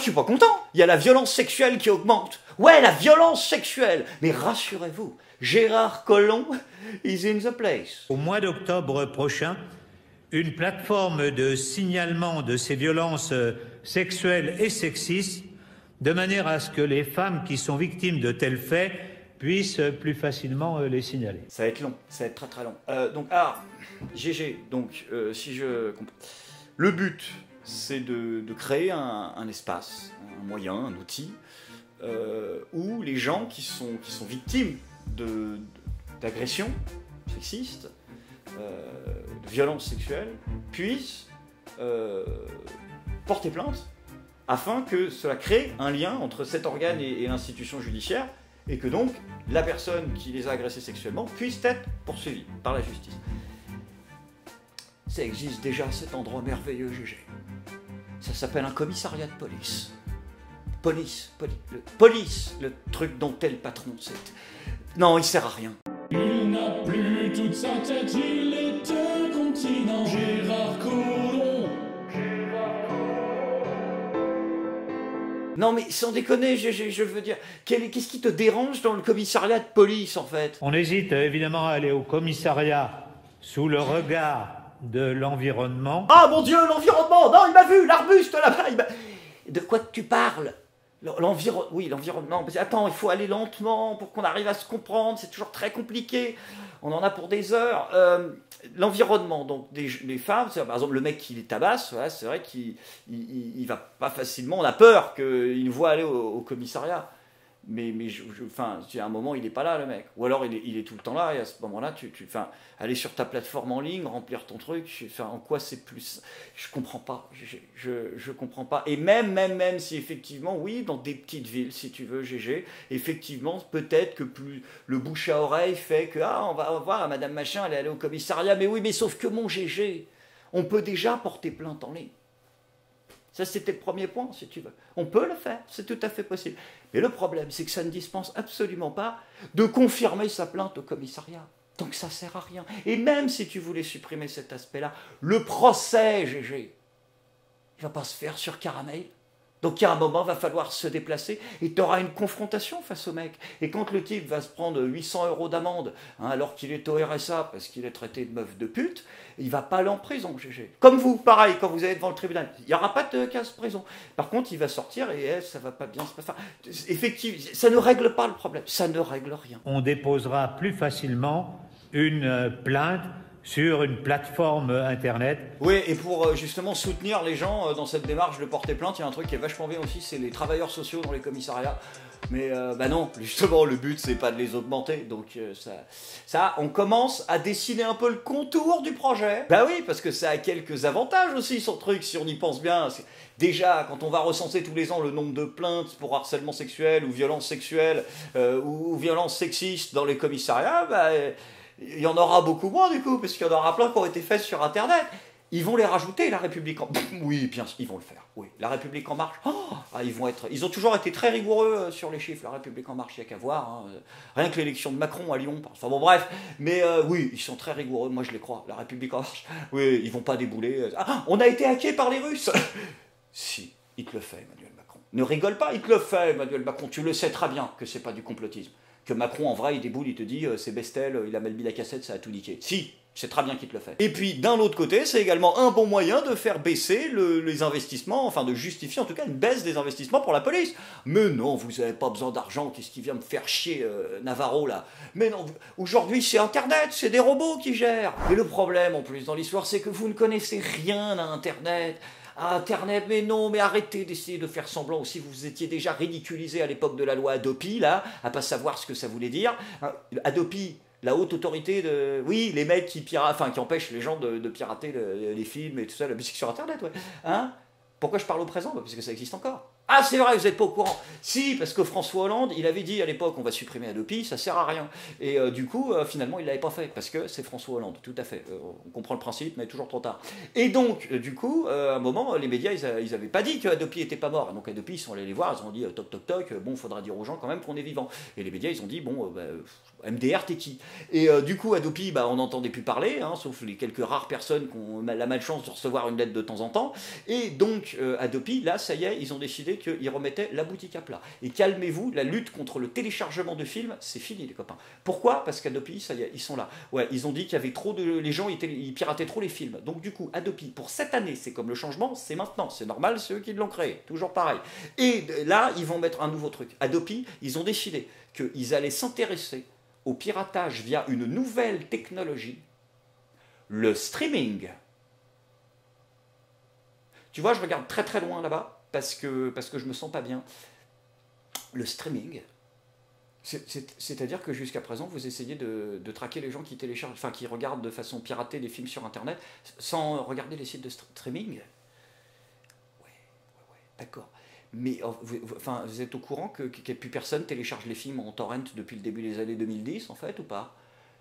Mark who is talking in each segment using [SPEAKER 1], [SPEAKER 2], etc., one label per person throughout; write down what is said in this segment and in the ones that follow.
[SPEAKER 1] suis pas content. Il y a la violence sexuelle qui augmente. Ouais, la violence sexuelle. Mais rassurez-vous, Gérard Collomb is in the place.
[SPEAKER 2] Au mois d'octobre prochain, une plateforme de signalement de ces violences sexuelles et sexistes, de manière à ce que les femmes qui sont victimes de tels faits puissent plus facilement les signaler.
[SPEAKER 1] Ça va être long, ça va être très très long. GG, donc si je comprends. Le but, c'est de créer un espace, un moyen, un outil, où les gens qui sont victimes d'agressions sexistes, de violences sexuelles, puissent porter plainte, afin que cela crée un lien entre cet organe et l'institution judiciaire, et que donc la personne qui les a agressés sexuellement puisse être poursuivie par la justice. Ça existe déjà, cet endroit merveilleux, GG. Ça s'appelle un commissariat de police. Police, le truc dont est le patron, c'est... Non, il sert à rien.
[SPEAKER 3] Il n'a plus toute sa tête, il est incontinent. Gérard Collomb.
[SPEAKER 1] Non mais sans déconner, je veux dire, qu'est-ce qui te dérange dans le commissariat de police en fait?
[SPEAKER 2] On hésite évidemment à aller au commissariat sous le regard de l'environnement.
[SPEAKER 1] Ah mon Dieu, l'environnement! Non, il m'a vu, l'arbuste là-bas! De quoi tu parles? Oui, l'environnement. Attends, il faut aller lentement pour qu'on arrive à se comprendre, c'est toujours très compliqué. On en a pour des heures. L'environnement, donc les femmes, par exemple le mec qui les tabasse, voilà, c'est vrai qu'il va pas facilement, on a peur qu'il nous voit aller au commissariat. Mais enfin, à un moment, il n'est pas là, le mec. Ou alors, il est tout le temps là, et à ce moment-là, aller sur ta plateforme en ligne, remplir ton truc, en quoi c'est plus... Je comprends pas. Je comprends pas. Et même si, effectivement, oui, dans des petites villes, si tu veux, GG, effectivement, peut-être que plus le bouche à oreille fait que, on va voir, Madame Machin, elle est allée au commissariat. Mais oui, mais sauf que mon GG, on peut déjà porter plainte en ligne. Ça, c'était le premier point, si tu veux. On peut le faire, c'est tout à fait possible. Mais le problème, c'est que ça ne dispense absolument pas de confirmer sa plainte au commissariat. Donc ça ne sert à rien. Et même si tu voulais supprimer cet aspect-là, le procès, GG, il ne va pas se faire sur caramel. Donc il y a un moment, il va falloir se déplacer et tu auras une confrontation face au mec. Et quand le type va se prendre 800 € d'amende, alors qu'il est au RSA parce qu'il est traité de meuf de pute, il va pas aller en prison, GG. Comme vous, pareil, quand vous allez devant le tribunal, il n'y aura pas de casse prison. Par contre, il va sortir et ça va pas bien se passer. Effectivement, ça ne règle pas le problème, ça ne règle rien.
[SPEAKER 2] On déposera plus facilement une plainte sur une plateforme internet.
[SPEAKER 1] Oui, et pour justement soutenir les gens dans cette démarche de porter plainte, il y a un truc qui est vachement bien aussi, c'est les travailleurs sociaux dans les commissariats. Mais non, justement, le but, c'est pas de les augmenter. Donc ça, on commence à dessiner un peu le contour du projet. Bah oui, parce que ça a quelques avantages aussi, son truc, si on y pense bien. Déjà, quand on va recenser tous les ans le nombre de plaintes pour harcèlement sexuel ou violence sexuelle ou violence sexiste dans les commissariats, il y en aura beaucoup moins du coup, parce qu'il y en aura plein qui ont été faits sur Internet. Ils vont les rajouter, la République en... Oui, bien sûr, ils vont le faire. Oui, la République en marche. Ils ont toujours été très rigoureux sur les chiffres, la République en marche, il n'y a qu'à voir. Rien que l'élection de Macron à Lyon. Enfin bon, bref. Mais oui, ils sont très rigoureux, moi je les crois. La République en marche. Oui, ils vont pas débouler. On a été hackés par les Russes. Si, il te le fait, Emmanuel Macron. Ne rigole pas, il te le fait, Emmanuel Macron. Tu le sais très bien que c'est pas du complotisme. Que Macron, en vrai, il déboule, il te dit c'est Bestel, il a mal mis la cassette, ça a tout niqué. Si, c'est très bien qu'il te le fait. Et puis, d'un autre côté, c'est également un bon moyen de faire baisser les investissements, enfin de justifier en tout cas une baisse des investissements pour la police. Mais non, vous n'avez pas besoin d'argent, qu'est-ce qui vient me faire chier, Navarro, là? Mais non, aujourd'hui, c'est Internet, c'est des robots qui gèrent. Et le problème, en plus, dans l'histoire, c'est que vous ne connaissez rien à Internet. Internet, mais non, mais arrêtez d'essayer de faire semblant aussi, vous étiez déjà ridiculisé à l'époque de la loi Adopi, là, à pas savoir ce que ça voulait dire. Adopi, la haute autorité de... Oui, les mecs qui piratent, enfin, qui empêchent les gens de pirater les films et tout ça, la musique sur Internet, ouais. Pourquoi je parle au présent? Parce que ça existe encore. Ah, c'est vrai, vous n'êtes pas au courant. Si, parce que François Hollande, il avait dit à l'époque, on va supprimer Adopi, ça sert à rien. Et du coup, finalement, il l'avait pas fait, parce que c'est François Hollande, tout à fait. On comprend le principe, mais toujours trop tard. Et donc, du coup, à un moment, les médias, ils avaient pas dit que Adopi était pas mort. Donc Adopi, ils sont allés les voir, ils ont dit, toc, toc, toc, bon, faudra dire aux gens quand même qu'on est vivant. Et les médias, ils ont dit, bon, MDR, t'es qui? Et du coup, Adopi, on n'entendait plus parler, sauf les quelques rares personnes qui ont la malchance de recevoir une lettre de temps en temps. Et donc, Adopi, là, ça y est, ils ont décidé qu'ils remettaient la boutique à plat. Et calmez-vous, la lutte contre le téléchargement de films, c'est fini les copains. Pourquoi? Parce qu'Adopi, ça y est, ils sont là. Ouais, ils ont dit qu'il y avait trop de... Les gens, ils pirataient trop les films. Donc du coup, Adopi, pour cette année, c'est comme le changement, c'est maintenant. C'est normal, c'est eux qui l'ont créé. Toujours pareil. Et là, ils vont mettre un nouveau truc. Adopi, ils ont décidé qu'ils allaient s'intéresser au piratage via une nouvelle technologie, le streaming. Tu vois, je regarde très très loin là-bas parce que je me sens pas bien. Le streaming, c'est-à-dire que jusqu'à présent, vous essayez de traquer les gens qui téléchargent, enfin qui regardent de façon piratée des films sur Internet sans regarder les sites de streaming. Ouais, d'accord. Mais vous êtes au courant que plus personne télécharge les films en torrent depuis le début des années 2010, en fait, ou pas?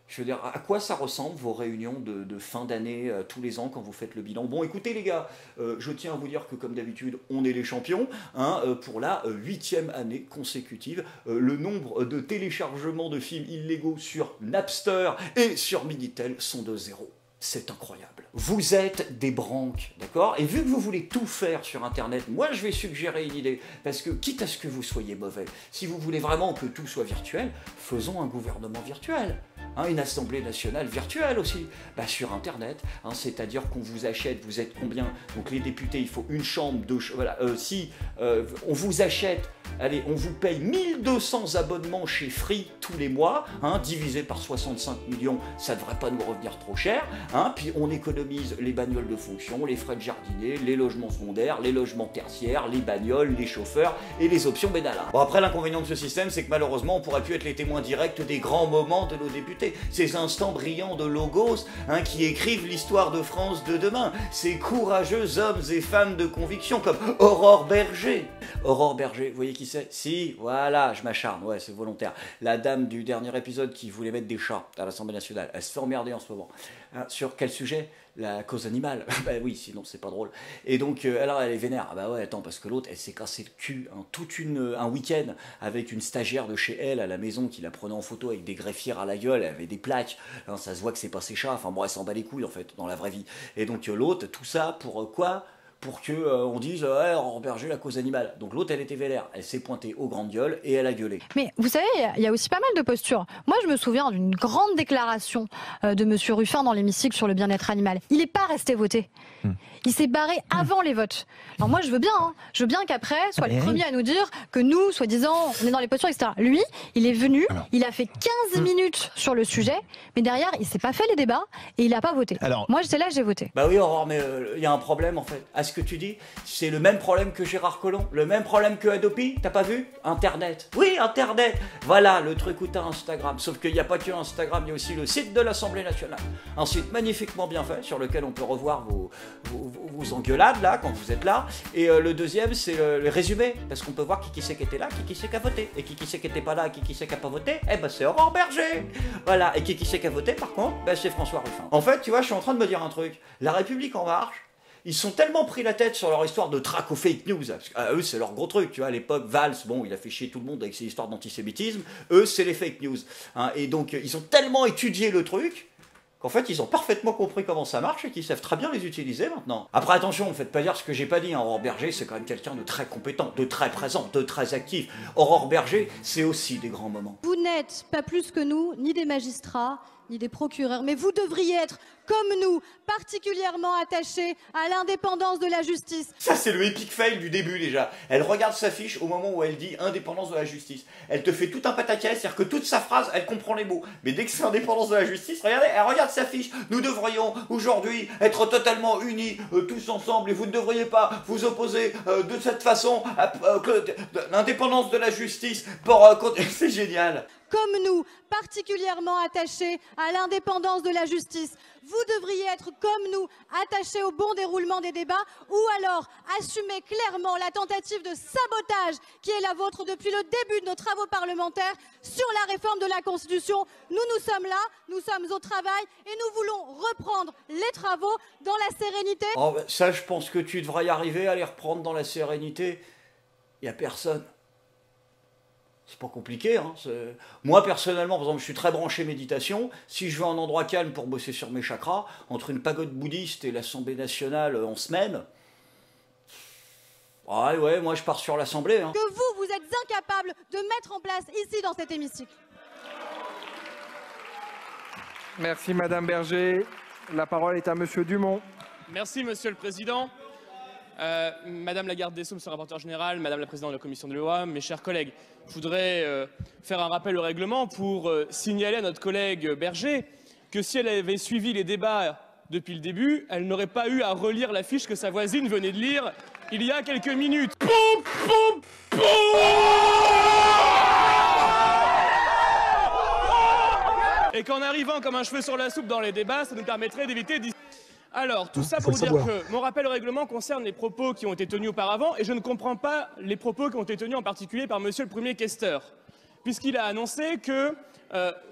[SPEAKER 1] Je veux dire, à quoi ça ressemble vos réunions de fin d'année tous les ans quand vous faites le bilan? Bon, écoutez les gars, je tiens à vous dire que comme d'habitude, on est les champions. Hein, pour la 8e année consécutive, le nombre de téléchargements de films illégaux sur Napster et sur Minitel sont de 0. C'est incroyable. Vous êtes des branques, d'accord? Et vu que vous voulez tout faire sur Internet, moi je vais suggérer une idée. Parce que quitte à ce que vous soyez mauvais, si vous voulez vraiment que tout soit virtuel, faisons un gouvernement virtuel. Hein, une assemblée nationale virtuelle aussi, sur Internet, hein, c'est-à-dire qu'on vous achète, vous êtes combien? Donc les députés, il faut une chambre, deux chambres, voilà, si on vous achète, allez, on vous paye 1200 abonnements chez Free tous les mois, hein, divisé par 65 millions, ça ne devrait pas nous revenir trop cher, hein, puis on économise les bagnoles de fonction, les frais de jardinier, les logements secondaires, les logements tertiaires, les bagnoles, les chauffeurs et les options Benalla. Bon, après, l'inconvénient de ce système, c'est que malheureusement, on pourrait plus être les témoins directs des grands moments de nos députés. Ces instants brillants de logos, hein, qui écrivent l'histoire de France de demain. Ces courageux hommes et femmes de conviction comme Aurore Berger. Aurore Berger, vous voyez qui c'est? Si, voilà, je m'acharne, ouais, c'est volontaire. La dame du dernier épisode qui voulait mettre des chats à l'Assemblée nationale. Elle se fait emmerder en ce moment. Hein, sur quel sujet? La cause animale. Ben oui, sinon c'est pas drôle. Et donc, alors elle est vénère. Ah bah ouais, attends, parce que l'autre, elle s'est cassé le cul un week-end avec une stagiaire de chez elle à la maison qui la prenait en photo avec des greffières à la gueule, elle avait des plaques. Alors, ça se voit que c'est pas ses chats. Enfin bon, elle s'en bat les couilles en fait, dans la vraie vie. Et donc l'autre, tout ça pour quoi? Pour que on dise ouais, Aurore Berger, la cause animale. Donc l'autre, elle était vénère. Elle s'est pointée aux grandes gueules et elle a gueulé.
[SPEAKER 4] Mais vous savez, il y a aussi pas mal de postures. Moi, je me souviens d'une grande déclaration de Monsieur Ruffin dans l'hémicycle sur le bien-être animal. Il n'est pas resté voter. Il s'est barré avant les votes. Alors moi, je veux bien. Hein. Je veux bien qu'après, soit les premiers à nous dire que nous, soi-disant, on est dans les postures, etc. Lui, il est venu, il a fait 15 minutes sur le sujet, mais derrière, il s'est pas fait les débats et il n'a pas voté. Alors, moi, j'étais là, j'ai voté.
[SPEAKER 1] Bah oui, Aurore, mais il y a un problème en fait. À ce que tu dis, c'est le même problème que Gérard Collomb, le même problème que Adopi. T'as pas vu? Internet. Oui, Internet. Voilà, le truc où t'as Instagram. Sauf qu'il n'y a pas que Instagram, il y a aussi le site de l'Assemblée nationale. Un site magnifiquement bien fait sur lequel on peut revoir vos engueulades là quand vous êtes là. Et le deuxième, c'est le résumé, parce qu'on peut voir qui c'est qui était là, qui c'est qui a voté. Et qui c'est qui était pas là, qui c'est qui a pas voté. Eh ben c'est Aurore Berger. Voilà. Et qui c'est qui a voté par contre? Ben c'est François Ruffin. En fait, tu vois, je suis en train de me dire un truc. La République en marche, ils sont tellement pris la tête sur leur histoire de traque aux fake news. Parce que, eux, c'est leur gros truc. Tu vois, à l'époque, Valls, bon, il a fait chier tout le monde avec ses histoires d'antisémitisme. Eux, c'est les fake news. Hein, et donc, ils ont tellement étudié le truc qu'en fait, ils ont parfaitement compris comment ça marche et qu'ils savent très bien les utiliser maintenant. Après, attention, ne me faites pas dire ce que j'ai pas dit. Hein. Aurore Berger, c'est quand même quelqu'un de très compétent, de très présent, de très actif. Aurore Berger, c'est aussi des grands moments.
[SPEAKER 5] Vous n'êtes pas plus que nous, ni des magistrats, ni des procureurs, mais vous devriez être, comme nous, particulièrement attachés à l'indépendance de la justice.
[SPEAKER 1] Ça, c'est le epic fail du début, déjà. Elle regarde sa fiche au moment où elle dit indépendance de la justice. Elle te fait tout un pataquès, c'est-à-dire que toute sa phrase, elle comprend les mots. Mais dès que c'est indépendance de la justice, regardez, elle regarde sa fiche. Nous devrions, aujourd'hui, être totalement unis, tous ensemble, et vous ne devriez pas vous opposer de cette façon à l'indépendance de la justice pour... c'est génial.
[SPEAKER 5] Comme nous, particulièrement attachés à l'indépendance de la justice. Vous devriez être, comme nous, attachés au bon déroulement des débats, ou alors assumer clairement la tentative de sabotage qui est la vôtre depuis le début de nos travaux parlementaires sur la réforme de la Constitution. Nous sommes là, nous sommes au travail, et nous voulons reprendre les travaux dans la sérénité.
[SPEAKER 1] Oh, ça, je pense que tu devras y arriver à les reprendre dans la sérénité. Il n'y a personne. C'est pas compliqué. Hein. Moi, personnellement, par exemple, je suis très branché méditation. Si je veux un endroit calme pour bosser sur mes chakras, entre une pagode bouddhiste et l'Assemblée nationale en semaine, Ah ouais, moi je pars sur l'Assemblée. Hein.
[SPEAKER 5] Que vous êtes incapable de mettre en place ici dans cet hémicycle.
[SPEAKER 6] Merci Madame Berger. La parole est à Monsieur Dumont.
[SPEAKER 7] Merci Monsieur le Président. Madame la garde des Sceaux, Monsieur le rapporteur général, Madame la présidente de la commission des lois, mes chers collègues, je voudrais faire un rappel au règlement pour signaler à notre collègue Berger que si elle avait suivi les débats depuis le début, elle n'aurait pas eu à relire la fiche que sa voisine venait de lire il y a quelques minutes. Et qu'en arrivant comme un cheveu sur la soupe dans les débats, ça nous permettrait d'éviter... Alors, tout ça pour vous dire que mon rappel au règlement concerne les propos qui ont été tenus auparavant, et je ne comprends pas les propos qui ont été tenus en particulier par Monsieur le Premier questeur, puisqu'il a annoncé que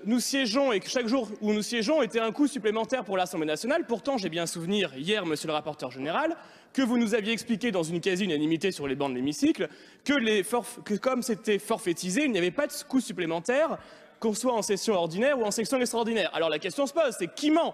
[SPEAKER 7] nous siégeons et que chaque jour où nous siégeons était un coût supplémentaire pour l'Assemblée nationale. Pourtant, j'ai bien souvenir, hier, Monsieur le rapporteur général, que vous nous aviez expliqué dans une quasi-unanimité sur les bancs de l'hémicycle que comme c'était forfaitisé, il n'y avait pas de coût supplémentaire, qu'on soit en session ordinaire ou en session extraordinaire. Alors la question se pose, c'est qui ment?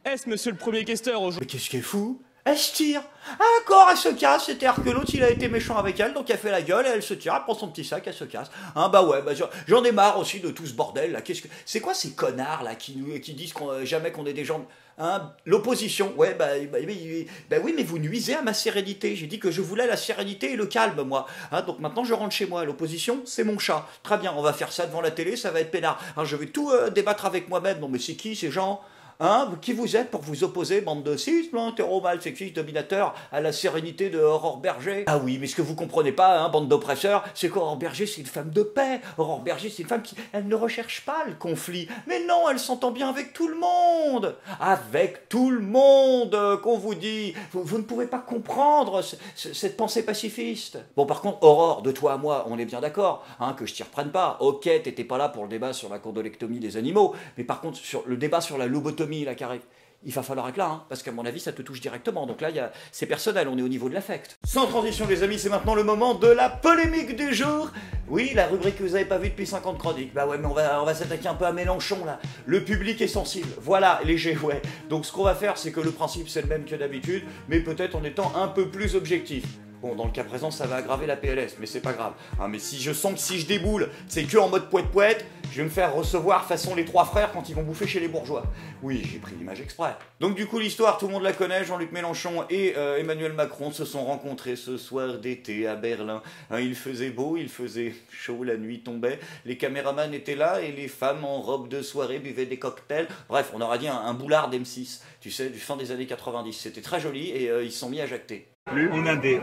[SPEAKER 7] Est-ce Monsieur le Premier questeur aujourd'hui?
[SPEAKER 1] Mais qu'est-ce qu'elle fout? Elle se tire. Ah d'accord, elle se casse. C'est-à-dire que l'autre, il a été méchant avec elle, donc elle fait la gueule, et elle se tire, elle prend son petit sac, elle se casse. Hein, bah ouais, bah, j'en ai marre aussi de tout ce bordel là. C'est quoi ces connards là qui disent jamais qu'on est des gens... Hein, l'opposition, ouais, bah oui, mais vous nuisez à ma sérénité. J'ai dit que je voulais la sérénité et le calme, moi. Hein, donc maintenant, je rentre chez moi. L'opposition, c'est mon chat. Très bien, on va faire ça devant la télé, ça va être peinard. Hein, je vais tout débattre avec moi-même. Non, mais c'est qui ces gens? Hein, qui vous êtes pour vous opposer, bande de cismes, hein, hétéro-mâles, sexistes, dominateurs, à la sérénité de Aurore Berger? Ah oui, mais ce que vous comprenez pas, hein, bande d'oppresseurs, c'est qu'Aurore Berger, c'est une femme de paix. Aurore Berger, c'est une femme qui, elle ne recherche pas le conflit. Mais non, elle s'entend bien avec tout le monde. Avec tout le monde, qu'on vous dit. Vous ne pouvez pas comprendre cette pensée pacifiste. Bon, par contre, Aurore, de toi à moi, on est bien d'accord, hein, que je t'y reprenne pas. Ok, t'étais pas là pour le débat sur la condolectomie des animaux, mais par contre, sur le débat sur la lobotomie, la carré, il va falloir être là, hein, parce qu'à mon avis, ça te touche directement. Donc là, c'est personnel, on est au niveau de l'affect. Sans transition, les amis, c'est maintenant le moment de la polémique du jour. Oui, la rubrique que vous n'avez pas vue depuis 50 chroniques. Bah ouais, mais on va s'attaquer un peu à Mélenchon, là. Le public est sensible. Voilà, léger, ouais. Donc ce qu'on va faire, c'est que le principe, c'est le même que d'habitude, mais peut-être en étant un peu plus objectif. Bon, dans le cas présent, ça va aggraver la PLS, mais c'est pas grave. Hein, mais si je sens que si je déboule, c'est que en mode poète-poète, je vais me faire recevoir façon les trois frères quand ils vont bouffer chez les bourgeois. Oui, j'ai pris l'image exprès. Donc du coup, l'histoire, tout le monde la connaît. Jean-Luc Mélenchon et Emmanuel Macron se sont rencontrés ce soir d'été à Berlin. Hein, il faisait beau, il faisait chaud, la nuit tombait. Les caméramans étaient là et les femmes en robe de soirée buvaient des cocktails. Bref, on aurait dit un boulard d'M6, tu sais, du fin des années 90. C'était très joli et ils se sont mis à jacter.
[SPEAKER 8] On a des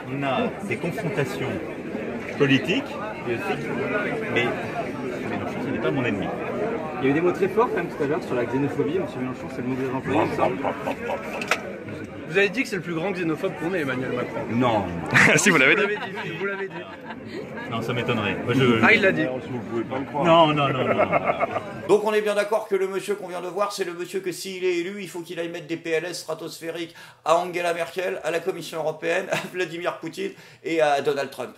[SPEAKER 8] confrontations politiques, mais Mélenchon, ce n'est pas mon ennemi.
[SPEAKER 9] Il y a eu des mots très forts quand même tout à l'heure sur la xénophobie. Monsieur Mélenchon, c'est le mot que vous avez employé, il me semble.
[SPEAKER 10] Vous avez dit que c'est le plus grand xénophobe qu'on ait, Emmanuel Macron.
[SPEAKER 8] Non.
[SPEAKER 10] Si, vous l'avez dit. Vous l'avez dit.
[SPEAKER 8] Non, ça m'étonnerait.
[SPEAKER 10] Ah, il l'a dit.
[SPEAKER 8] Non.
[SPEAKER 1] Donc on est bien d'accord que le monsieur qu'on vient de voir, c'est le monsieur que s'il est élu, il faut qu'il aille mettre des PLS stratosphériques à Angela Merkel, à la Commission européenne, à Vladimir Poutine et à Donald Trump.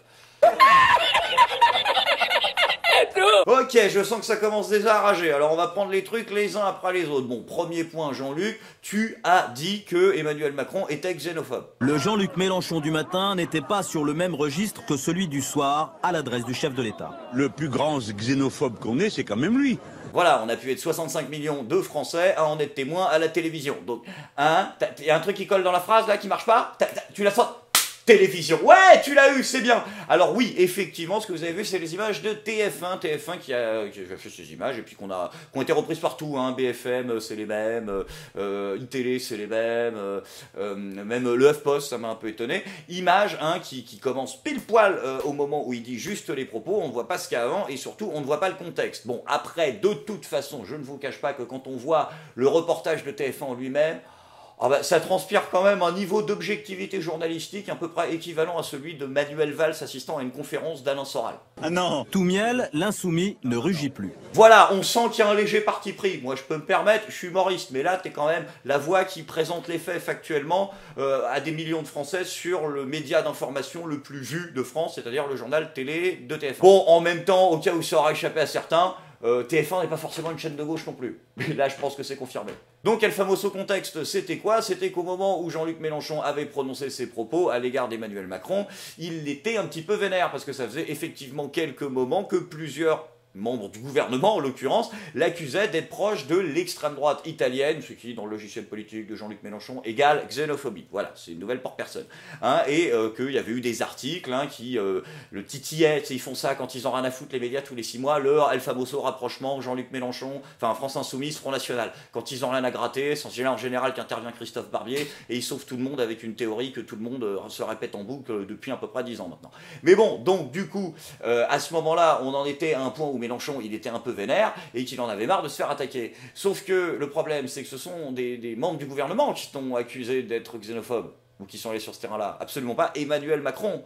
[SPEAKER 1] Ok, je sens que ça commence déjà à rager, alors on va prendre les trucs les uns après les autres. Bon, premier point, Jean-Luc, tu as dit que Emmanuel Macron était xénophobe.
[SPEAKER 11] Le Jean-Luc Mélenchon du matin n'était pas sur le même registre que celui du soir à l'adresse du chef de l'État.
[SPEAKER 12] Le plus grand xénophobe qu'on ait, c'est quand même lui.
[SPEAKER 1] Voilà, on a pu être 65 millions de Français à en être témoins à la télévision. Donc, hein, y a un truc qui colle dans la phrase là qui marche pas? Tu la sens? Télévision. Ouais, tu l'as eu, c'est bien. Alors oui, effectivement, ce que vous avez vu, c'est les images de TF1. TF1 qui a fait ces images et puis qui ont été reprises partout. Hein. BFM, c'est les mêmes. iTélé, c'est les mêmes. Même le HuffPost, ça m'a un peu étonné. Images qui commencent pile poil au moment où il dit juste les propos. On ne voit pas ce qu'il y a avant et surtout, on ne voit pas le contexte. Bon, après, de toute façon, je ne vous cache pas que quand on voit le reportage de TF1 en lui-même, ah bah, ça transpire quand même un niveau d'objectivité journalistique à peu près équivalent à celui de Manuel Valls assistant à une conférence d'Alain Soral.
[SPEAKER 11] Ah non. Tout miel, l'insoumis ne rugit plus.
[SPEAKER 1] Voilà, on sent qu'il y a un léger parti pris. Moi, je peux me permettre, je suis humoriste, mais là, t'es quand même la voix qui présente les faits factuellement à des millions de Français sur le média d'information le plus vu de France, c'est-à-dire le journal télé de TF1. Bon, en même temps, au cas où ça aura échappé à certains, TF1 n'est pas forcément une chaîne de gauche non plus. Mais là, je pense que c'est confirmé. Donc, El Famoso contexte, c'était quoi? C'était qu'au moment où Jean-Luc Mélenchon avait prononcé ses propos à l'égard d'Emmanuel Macron, il était un petit peu vénère, parce que ça faisait effectivement quelques moments que plusieurs membres du gouvernement, en l'occurrence, l'accusaient d'être proche de l'extrême droite italienne, ce qui, dans le logiciel politique de Jean-Luc Mélenchon, égale xénophobie. Voilà, c'est une nouvelle pour personne. Hein, et qu'il y avait eu des articles qui le titillaient, ils font ça quand ils ont rien à foutre, les médias, tous les 6 mois, leur El Famoso rapprochement, Jean-Luc Mélenchon, enfin France Insoumise, Front National. Quand ils ont rien à gratter, c'est en général qu'intervient Christophe Barbier, et il sauve tout le monde avec une théorie que tout le monde se répète en boucle depuis à peu près 10 ans maintenant. Mais bon, donc du coup, à ce moment-là, on en était à un point où Mélenchon, il était un peu vénère et qu'il en avait marre de se faire attaquer. Sauf que le problème, c'est que ce sont des membres du gouvernement qui t'ont accusé d'être xénophobe ou qui sont allés sur ce terrain-là. Absolument pas Emmanuel Macron.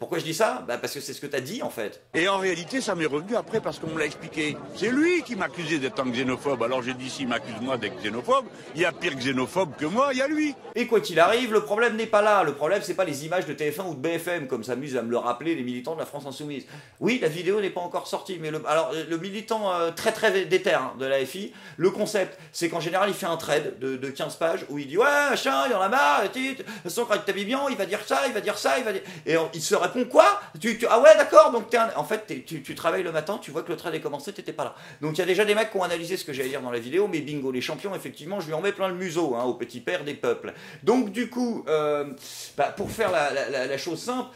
[SPEAKER 1] Pourquoi je dis ça? Parce que c'est ce que tu as dit en fait.
[SPEAKER 12] Et en réalité, ça m'est revenu après parce qu'on me l'a expliqué. C'est lui qui m'accusait d'être un xénophobe. Alors j'ai dit, s'il m'accuse moi d'être xénophobe, il y a pire xénophobe que moi, il y a lui.
[SPEAKER 1] Et quoi qu'il arrive, le problème n'est pas là. Le problème, c'est pas les images de TF1 ou de BFM, comme s'amusent à me le rappeler les militants de la France Insoumise. Oui, la vidéo n'est pas encore sortie, mais le militant très déter de la FI, le concept, c'est qu'en général, il fait un thread de 15 pages où il dit « Ouais, machin, il y en a marre, de toute façon, quand t'habilles bien, il va dire ça, il va dire ça, il va dire... » Et il se répond quoi? Ah ouais, d'accord, donc en fait, tu travailles le matin, tu vois que le trade est commencé, t'étais pas là. Donc il y a déjà des mecs qui ont analysé ce que j'allais dire dans la vidéo, mais bingo, les champions, effectivement, je lui en mets plein le museau, au petit père des peuples. Donc du coup, pour faire la chose simple,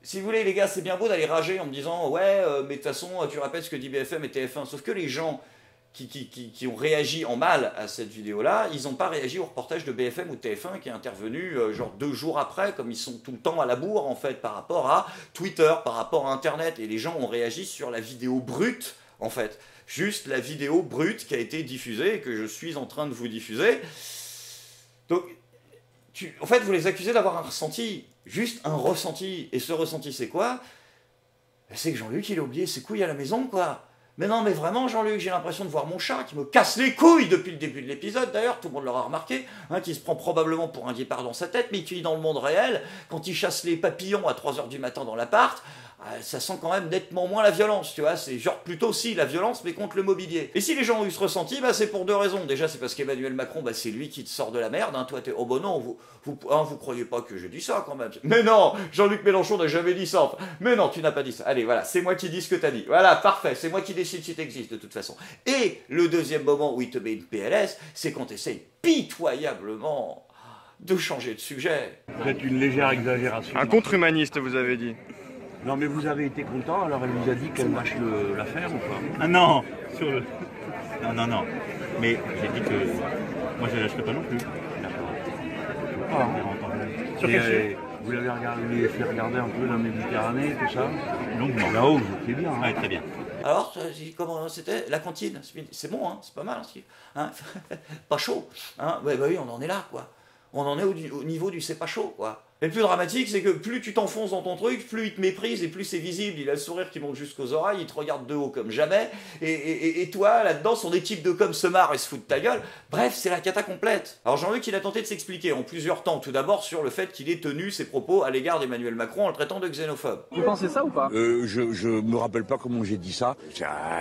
[SPEAKER 1] si vous voulez, les gars, c'est bien beau d'aller rager en me disant « Ouais, mais de toute façon, tu rappelles ce que dit BFM et TF1 », sauf que les gens qui ont réagi en mal à cette vidéo-là, ils n'ont pas réagi au reportage de BFM ou TF1 qui est intervenu genre 2 jours après, comme ils sont tout le temps à la bourre, en fait, par rapport à Twitter, par rapport à Internet. Et les gens ont réagi sur la vidéo brute, en fait. Juste la vidéo brute qui a été diffusée et que je suis en train de vous diffuser. Donc, en fait, vous les accusez d'avoir un ressenti, juste un ressenti. Et ce ressenti, c'est quoi? C'est que Jean-Luc, il a oublié ses couilles à la maison, quoi. Mais non, mais vraiment, Jean-Luc, j'ai l'impression de voir mon chat qui me casse les couilles depuis le début de l'épisode, d'ailleurs, tout le monde l'aura remarqué, qui se prend probablement pour un guépard dans sa tête, mais qui est dans le monde réel, quand il chasse les papillons à 3 h du matin dans l'appart, ça sent quand même nettement moins la violence, tu vois, c'est genre plutôt si la violence, mais contre le mobilier. Et si les gens ont eu ce ressenti, c'est pour 2 raisons. Déjà, c'est parce qu'Emmanuel Macron, c'est lui qui te sort de la merde, toi t'es, oh non, vous croyez pas que j'ai dit ça quand même. Mais non, Jean-Luc Mélenchon n'a jamais dit ça. Mais non, tu n'as pas dit ça. Allez, voilà, c'est moi qui dis ce que t'as dit. Voilà, parfait, c'est moi qui décide si t'existes de toute façon. Et le deuxième moment où il te met une PLS, c'est quand t'essayes pitoyablement de changer de sujet.
[SPEAKER 12] C'est une légère exagération.
[SPEAKER 6] Un contre-humaniste, vous avez dit.
[SPEAKER 12] Non mais vous avez été content, alors elle vous a dit qu'elle lâche l'affaire ou pas?
[SPEAKER 8] Ah non, non. Mais j'ai dit que moi je ne lâcherai pas non plus.
[SPEAKER 12] D'accord. Sur quel sujet? Vous l'avez fait regarder un peu la Méditerranée, tout ça?
[SPEAKER 8] Longuement.
[SPEAKER 12] Là-haut, vous étiez bien.
[SPEAKER 8] Ouais, très bien.
[SPEAKER 1] Alors, comment c'était? La cantine, c'est bon, c'est pas mal, pas chaud, oui, on en est là, quoi. On en est au niveau du c'est pas chaud, quoi. Et le plus dramatique, c'est que plus tu t'enfonces dans ton truc, plus il te méprise et plus c'est visible. Il a le sourire qui monte jusqu'aux oreilles, il te regarde de haut comme jamais. Et toi, là-dedans, son équipe de com se marre et se fout de ta gueule. Bref, c'est la cata complète. Alors Jean-Luc, il a tenté de s'expliquer en plusieurs temps. Tout d'abord sur le fait qu'il ait tenu ses propos à l'égard d'Emmanuel Macron en le traitant de xénophobe.
[SPEAKER 10] Vous pensez ça ou pas?
[SPEAKER 12] Je me rappelle pas comment j'ai dit ça.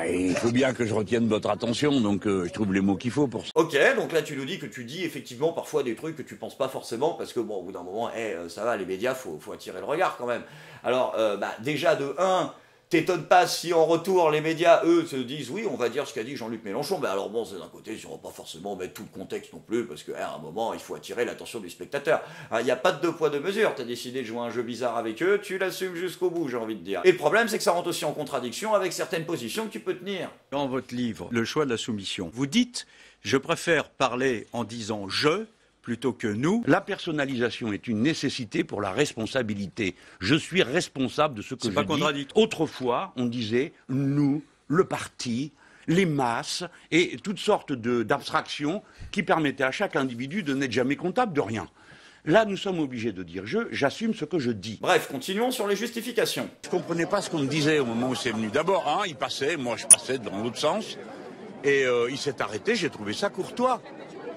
[SPEAKER 12] Il faut bien que je retienne votre attention, donc je trouve les mots qu'il faut pour ça.
[SPEAKER 1] Ok, donc là tu nous dis que tu dis effectivement parfois des trucs que tu penses pas forcément, parce que bon, au bout d'un moment, ça va, les médias, faut attirer le regard quand même. Alors, déjà de 1, t'étonnes pas si en retour les médias, eux, se disent oui, on va dire ce qu'a dit Jean-Luc Mélenchon. Alors bon, c'est d'un côté, on va pas forcément mettre tout le contexte non plus, parce qu'à un moment, il faut attirer l'attention du spectateur. Il n'y a pas de 2 poids 2 mesures. T'as décidé de jouer un jeu bizarre avec eux, tu l'assumes jusqu'au bout, j'ai envie de dire. Et le problème, c'est que ça rentre aussi en contradiction avec certaines positions que tu peux tenir.
[SPEAKER 13] Dans votre livre, Le choix de la soumission, vous dites « Je préfère parler en disant « je » plutôt que nous ».
[SPEAKER 12] La personnalisation est une nécessité pour la responsabilité. Je suis responsable de ce que je dis. Autrefois, on disait « nous », le parti, les masses et toutes sortes d'abstractions qui permettaient à chaque individu de n'être jamais comptable de rien. Là, nous sommes obligés de dire j'assume ce que je dis.
[SPEAKER 1] Bref, continuons sur les justifications.
[SPEAKER 12] Je ne comprenais pas ce qu'on me disait au moment où c'est venu. D'abord, il passait, moi je passais dans l'autre sens, et il s'est arrêté, j'ai trouvé ça courtois.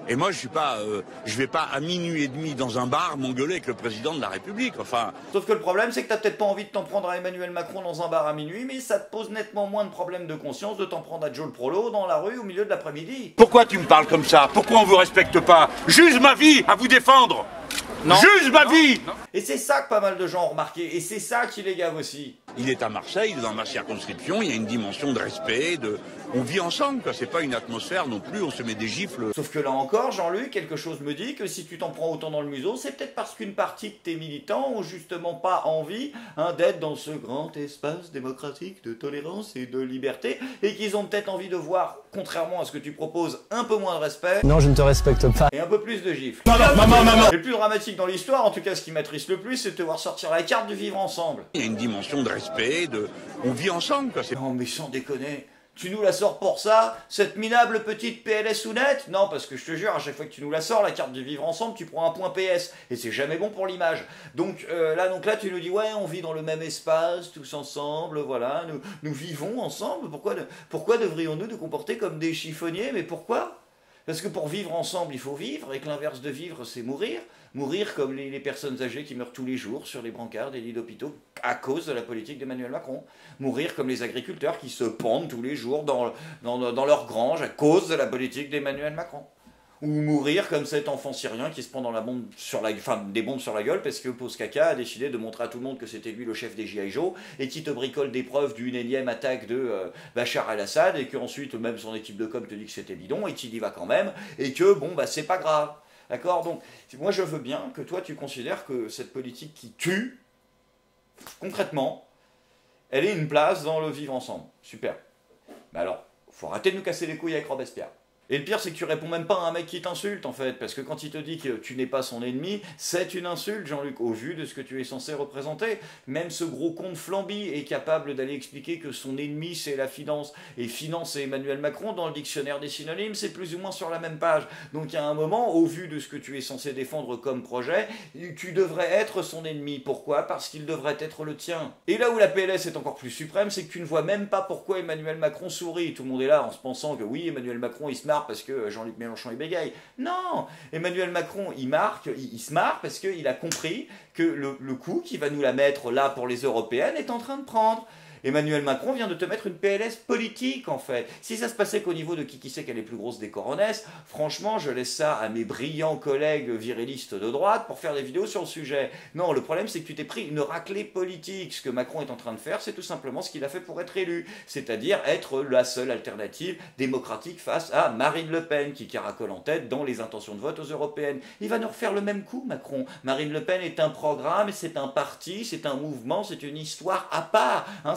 [SPEAKER 12] Et moi, je vais pas à minuit et demi dans un bar m'engueuler avec le président de la République. Enfin.
[SPEAKER 1] Sauf que le problème, c'est que t'as peut-être pas envie de t'en prendre à Emmanuel Macron dans un bar à minuit, mais ça te pose nettement moins de problèmes de conscience de t'en prendre à Joe le Prolo dans la rue au milieu de l'après-midi.
[SPEAKER 12] Pourquoi tu me parles comme ça? Pourquoi on vous respecte pas? Juge ma vie à vous défendre. Non. Juge ma vie.
[SPEAKER 1] Non. Et c'est ça que pas mal de gens ont remarqué, et c'est ça qui les gave aussi.
[SPEAKER 12] Il est à Marseille, il est dans ma circonscription, il y a une dimension de respect, on vit ensemble, quoi. C'est pas une atmosphère non plus, on se met des gifles.
[SPEAKER 1] Sauf que là encore, Jean-Luc, quelque chose me dit que si tu t'en prends autant dans le museau, c'est peut-être parce qu'une partie de tes militants ont justement pas envie d'être dans ce grand espace démocratique de tolérance et de liberté, et qu'ils ont peut-être envie de voir, contrairement à ce que tu proposes, un peu moins de respect.
[SPEAKER 14] Non, je ne te respecte pas.
[SPEAKER 1] Et un peu plus de gifles.
[SPEAKER 12] Maman.
[SPEAKER 1] Le plus dramatique dans l'histoire, en tout cas ce qui m'attriste le plus, c'est de te voir sortir la carte du vivre ensemble.
[SPEAKER 12] Il y a une dimension de respect, on vit ensemble, quoi.
[SPEAKER 1] Non mais sans déconner, tu nous la sors pour ça, cette minable petite PLS ou net? Non, parce que je te jure, à chaque fois que tu nous la sors, la carte du vivre ensemble, tu prends un point PS, et c'est jamais bon pour l'image. Donc là, tu nous dis, ouais, on vit dans le même espace, tous ensemble, voilà, nous vivons ensemble, pourquoi devrions-nous nous comporter comme des chiffonniers? Mais pourquoi? Parce que pour vivre ensemble, il faut vivre, et que l'inverse de vivre, c'est mourir. Mourir comme les personnes âgées qui meurent tous les jours sur les brancards des lits d'hôpitaux à cause de la politique d'Emmanuel Macron. Mourir comme les agriculteurs qui se pendent tous les jours dans leur grange à cause de la politique d'Emmanuel Macron. Ou mourir comme cet enfant syrien qui se prend dans des bombes sur la gueule parce que Pose Caca a décidé de montrer à tout le monde que c'était lui le chef des G.I. Joe et qui te bricole des preuves d'une énième attaque de Bachar el-Assad et qu'ensuite même son équipe de com te dit que c'était bidon et qu'il y va quand même et que c'est pas grave. D'accord? Donc, moi je veux bien que toi tu considères que cette politique qui tue, concrètement, elle ait une place dans le vivre ensemble. Super. Mais alors, faut arrêter de nous casser les couilles avec Robespierre. Et le pire, c'est que tu réponds même pas à un mec qui t'insulte, en fait, parce que quand il te dit que tu n'es pas son ennemi, c'est une insulte, Jean-Luc, au vu de ce que tu es censé représenter. Même ce gros con de Flamby est capable d'aller expliquer que son ennemi, c'est la finance, et finance, c'est Emmanuel Macron. Dans le dictionnaire des synonymes, c'est plus ou moins sur la même page. Donc, il y a un moment, au vu de ce que tu es censé défendre comme projet, tu devrais être son ennemi. Pourquoi? Parce qu'il devrait être le tien. Et là où la PLS est encore plus suprême, c'est que tu ne vois même pas pourquoi Emmanuel Macron sourit. Tout le monde est là en se pensant que oui, Emmanuel Macron, il se marre parce que Jean-Luc Mélenchon il bégaye. Non, Emmanuel Macron il se marre parce qu'il a compris que le coup qui va nous la mettre là pour les européennes est en train de prendre. Emmanuel Macron vient de te mettre une PLS politique, en fait. Si ça se passait qu'au niveau de qui sait qu'elle est plus grosse des coronesses, franchement, je laisse ça à mes brillants collègues virilistes de droite pour faire des vidéos sur le sujet. Non, le problème, c'est que tu t'es pris une raclée politique. Ce que Macron est en train de faire, c'est tout simplement ce qu'il a fait pour être élu. C'est-à-dire être la seule alternative démocratique face à Marine Le Pen, qui caracole en tête dans les intentions de vote aux européennes. Il va nous refaire le même coup, Macron. Marine Le Pen est un programme, c'est un parti, c'est un mouvement, c'est une histoire à part. Hein,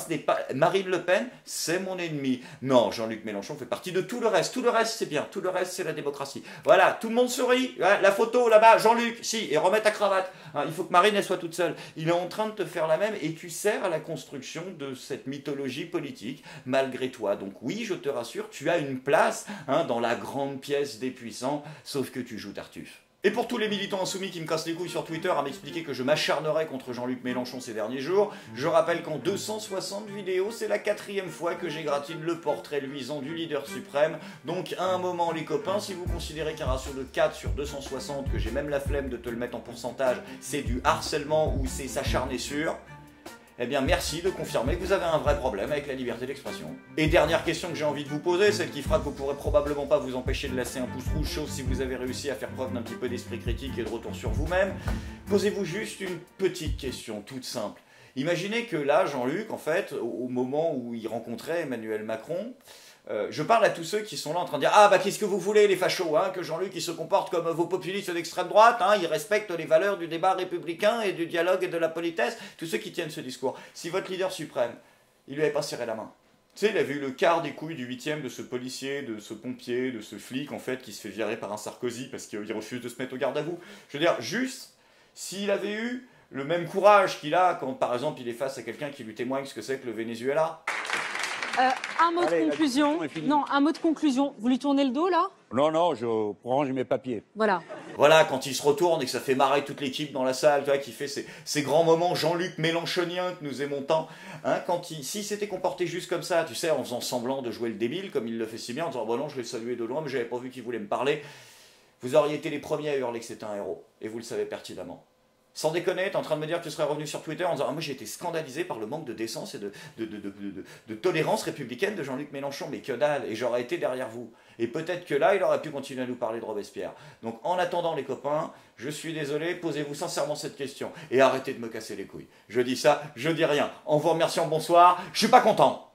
[SPEAKER 1] Marine Le Pen, c'est mon ennemi. Non, Jean-Luc Mélenchon fait partie de tout le reste. Tout le reste, c'est bien. Tout le reste, c'est la démocratie. Voilà, tout le monde sourit. Ouais, la photo là-bas, Jean-Luc, si, et remet ta cravate. Hein, il faut que Marine, elle soit toute seule. Il est en train de te faire la même et tu sers à la construction de cette mythologie politique, malgré toi. Donc oui, je te rassure, tu as une place dans la grande pièce des puissants, sauf que tu joues Tartuffe. Et pour tous les militants insoumis qui me cassent les couilles sur Twitter à m'expliquer que je m'acharnerai contre Jean-Luc Mélenchon ces derniers jours, je rappelle qu'en 260 vidéos, c'est la 4e fois que j'égratine le portrait luisant du leader suprême. Donc à un moment les copains, si vous considérez qu'un ratio de 4 sur 260, que j'ai même la flemme de te le mettre en pourcentage, c'est du harcèlement ou c'est s'acharner sur... Eh bien merci de confirmer que vous avez un vrai problème avec la liberté d'expression. Et dernière question que j'ai envie de vous poser, celle qui fera que vous pourrez probablement pas vous empêcher de lasser un pouce rouge, chose si vous avez réussi à faire preuve d'un petit peu d'esprit critique et de retour sur vous-même. Posez-vous juste une petite question toute simple. Imaginez que là, Jean-Luc, en fait, au moment où il rencontrait Emmanuel Macron, je parle à tous ceux qui sont là en train de dire « Ah bah qu'est-ce que vous voulez les fachos, hein, que Jean-Luc il se comporte comme vos populistes d'extrême droite, hein, il respecte les valeurs du débat républicain et du dialogue et de la politesse », tous ceux qui tiennent ce discours. Si votre leader suprême, il lui avait pas serré la main, tu sais, il avait eu le quart des couilles du 8e de ce policier, de ce pompier, de ce flic en fait qui se fait virer par un Sarkozy parce qu'il refuse de se mettre au garde à vous. Je veux dire, juste, s'il avait eu le même courage qu'il a quand par exemple il est face à quelqu'un qui lui témoigne ce que c'est que le Venezuela.
[SPEAKER 15] Un mot de conclusion. Non, un mot de conclusion. Vous lui tournez le dos, là?
[SPEAKER 12] Non, je range mes papiers.
[SPEAKER 15] Voilà.
[SPEAKER 1] Voilà, quand il se retourne et que ça fait marrer toute l'équipe dans la salle, tu vois, qui fait ces grands moments Jean-Luc Mélenchonien que nous aimons tant. Hein, s'il s'était comporté juste comme ça, tu sais, en faisant semblant de jouer le débile, comme il le fait si bien, en disant « Bon non, je l'ai salué de loin, mais j'avais pas vu qu'il voulait me parler ». vous auriez été les premiers à hurler que c'était un héros. Et vous le savez pertinemment. Sans déconner, t'es en train de me dire que tu serais revenu sur Twitter en disant « Ah, moi j'ai été scandalisé par le manque de décence et de tolérance républicaine de Jean-Luc Mélenchon, mais que dalle, et j'aurais été derrière vous. » Et peut-être que là, il aurait pu continuer à nous parler de Robespierre. Donc en attendant les copains, je suis désolé, posez-vous sincèrement cette question, et arrêtez de me casser les couilles. Je dis ça, je dis rien. En vous remerciant, bonsoir, je suis pas content.